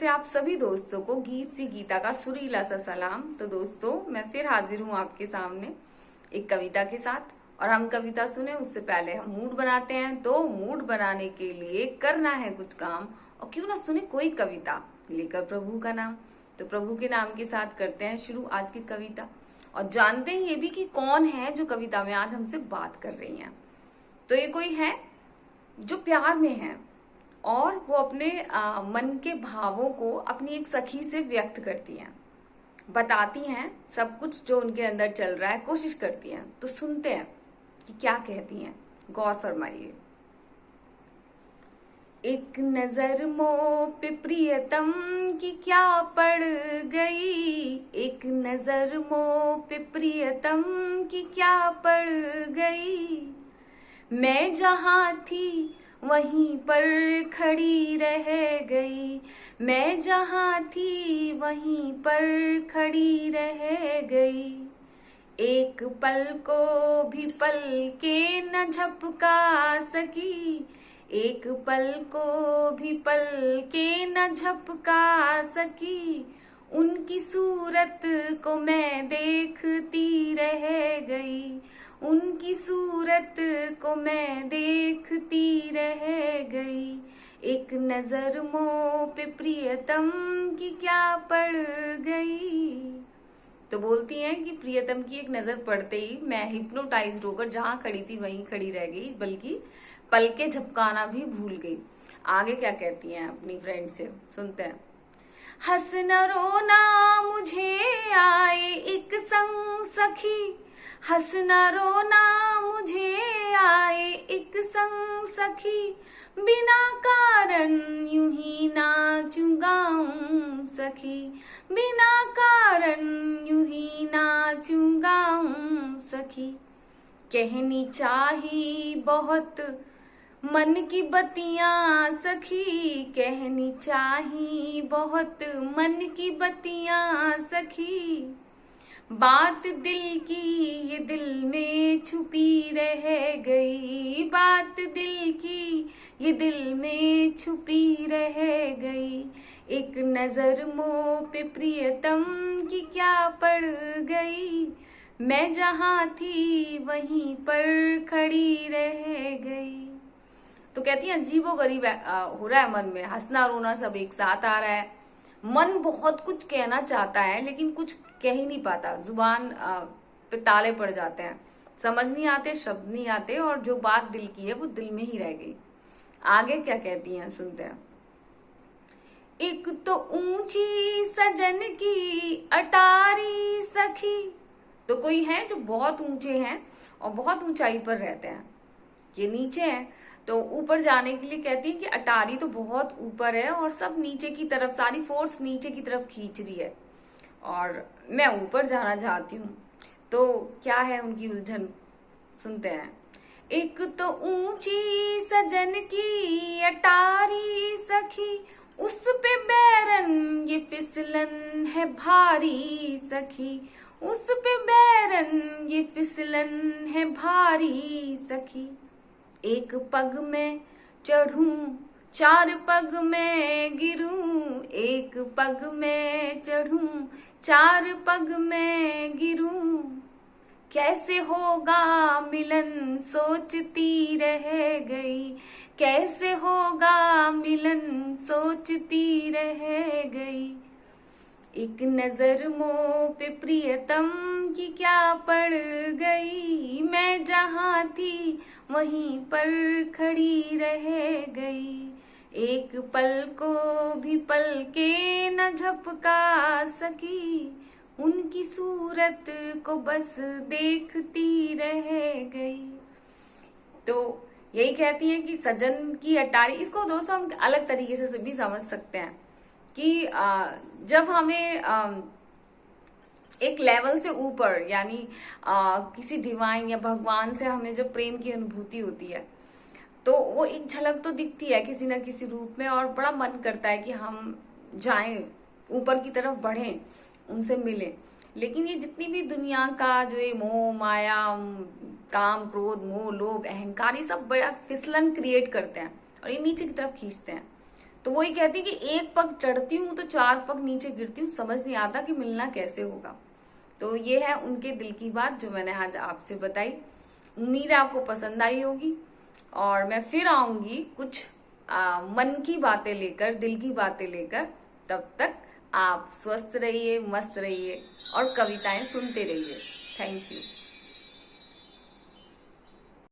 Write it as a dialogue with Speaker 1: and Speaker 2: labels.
Speaker 1: से आप सभी दोस्तों को गीत सी गीता का सुरीला सा सलाम। तो दोस्तों, मैं फिर हाजिर हूँ आपके सामने एक कविता के साथ। और हम कविता सुने उससे पहले हम मूड बनाते हैं। तो मूड बनाने के लिए करना है कुछ काम, और क्यों ना सुने कोई कविता लेकर प्रभु का नाम। तो प्रभु के नाम के साथ करते हैं शुरू आज की कविता, और जानते हैं ये भी कि कौन है जो कविता में आज हमसे बात कर रही हैं। तो ये कोई है जो प्यार में है और वो अपने मन के भावों को अपनी एक सखी से व्यक्त करती हैं, बताती हैं सब कुछ जो उनके अंदर चल रहा है, कोशिश करती हैं। तो सुनते हैं कि क्या कहती हैं, गौर फरमाइए। एक नजर मोह पे प्रियतम की क्या पड़ गई, एक नजर मोह पे प्रियतम की क्या पड़ गई। मैं जहां थी वहीं पर खड़ी रह गई, मैं जहां थी वहीं पर खड़ी रह गई। एक पल को भी पल के न झपका सकी, एक पल को भी पल के न झपका सकी। उनकी सूरत को मैं देखती रह गई, उनकी सूरत को मैं देखती रह गई। एक नजर मोह पे प्रियतम की क्या पड़ गई। तो बोलती हैं कि प्रियतम की एक नजर पड़ते ही मैं हिप्नोटाइज्ड होकर जहां खड़ी थी वहीं खड़ी रह गई, बल्कि पल के झपकाना भी भूल गई। आगे क्या कहती हैं अपनी फ्रेंड से, सुनते हैं। हंसना रोना मुझे आए एक संग सखी, हंसना रोना मुझे आए एक संग सखी। बिना कारण यूं ही नाचूं गाऊं सखी, बिना कारण यूं ही नाचूं गाऊं सखी। कहनी चाही बहुत मन की बतियां सखी, कहनी चाही बहुत मन की बतियां सखी। बात दिल की ये दिल में छुपी रह गई, बात दिल की ये दिल में छुपी रह गई। एक नजर मोह पे प्रियतम की क्या पड़ गई, मैं जहां थी वहीं पर खड़ी रह गई। तो कहती है अजीबोगरीब हो रहा है मन में, हंसना रोना सब एक साथ आ रहा है। मन बहुत कुछ कहना चाहता है लेकिन कुछ कह ही नहीं पाता, जुबान पे ताले पड़ जाते हैं, समझ नहीं आते, शब्द नहीं आते, और जो बात दिल की है वो दिल में ही रह गई। आगे क्या कहती हैं, सुनते हैं। एक तो ऊंची सजन की अटारी सखी। तो कोई है जो बहुत ऊंचे हैं और बहुत ऊंचाई पर रहते हैं, ये नीचे हैं। तो ऊपर जाने के लिए कहती है कि अटारी तो बहुत ऊपर है और सब नीचे की तरफ, सारी फोर्स नीचे की तरफ खींच रही है और मैं ऊपर जाना चाहती हूँ। तो क्या है उनकी उलझन, सुनते हैं। एक तो ऊंची सजन की अटारी सखी, उस पे बैरन ये फिसलन है भारी सखी, उस पे बैरन ये फिसलन है भारी सखी। एक पग में चढ़ूं चार पग में गिरूं, एक पग में चढ़ूं चार पग में गिरूं। कैसे होगा मिलन सोचती रह गई, कैसे होगा मिलन सोचती रह गई। एक नजर मोह पे प्रियतम की क्या पड़ गई, मैं जहां थी वहीं पर खड़ी रह गई। एक पल को भी पल के न झपका सकी, उनकी सूरत को बस देखती रह गई। तो यही कहती हैं कि सजन की अटारी, इसको दोस्तों हम अलग तरीके से भी समझ सकते हैं कि जब हमें एक लेवल से ऊपर, यानी किसी डिवाइन या भगवान से हमें जो प्रेम की अनुभूति होती है, तो वो एक झलक तो दिखती है किसी न किसी रूप में, और बड़ा मन करता है कि हम जाएं ऊपर की तरफ, बढ़ें, उनसे मिलें। लेकिन ये जितनी भी दुनिया का जो ये मोह माया, काम क्रोध मोह लोभ अहंकार, ये सब बड़ा फिसलन क्रिएट करते हैं और ये नीचे की तरफ खींचते हैं। तो वही कहती कि एक पग चढ़ती हूँ तो 4 पग नीचे गिरती हूँ, समझ नहीं आता कि मिलना कैसे होगा। तो ये है उनके दिल की बात जो मैंने आज आपसे बताई। उम्मीद है आपको पसंद आई होगी, और मैं फिर आऊंगी कुछ मन की बातें लेकर, दिल की बातें लेकर। तब तक आप स्वस्थ रहिए, मस्त रहिए और कविताएं सुनते रहिए। Thank you.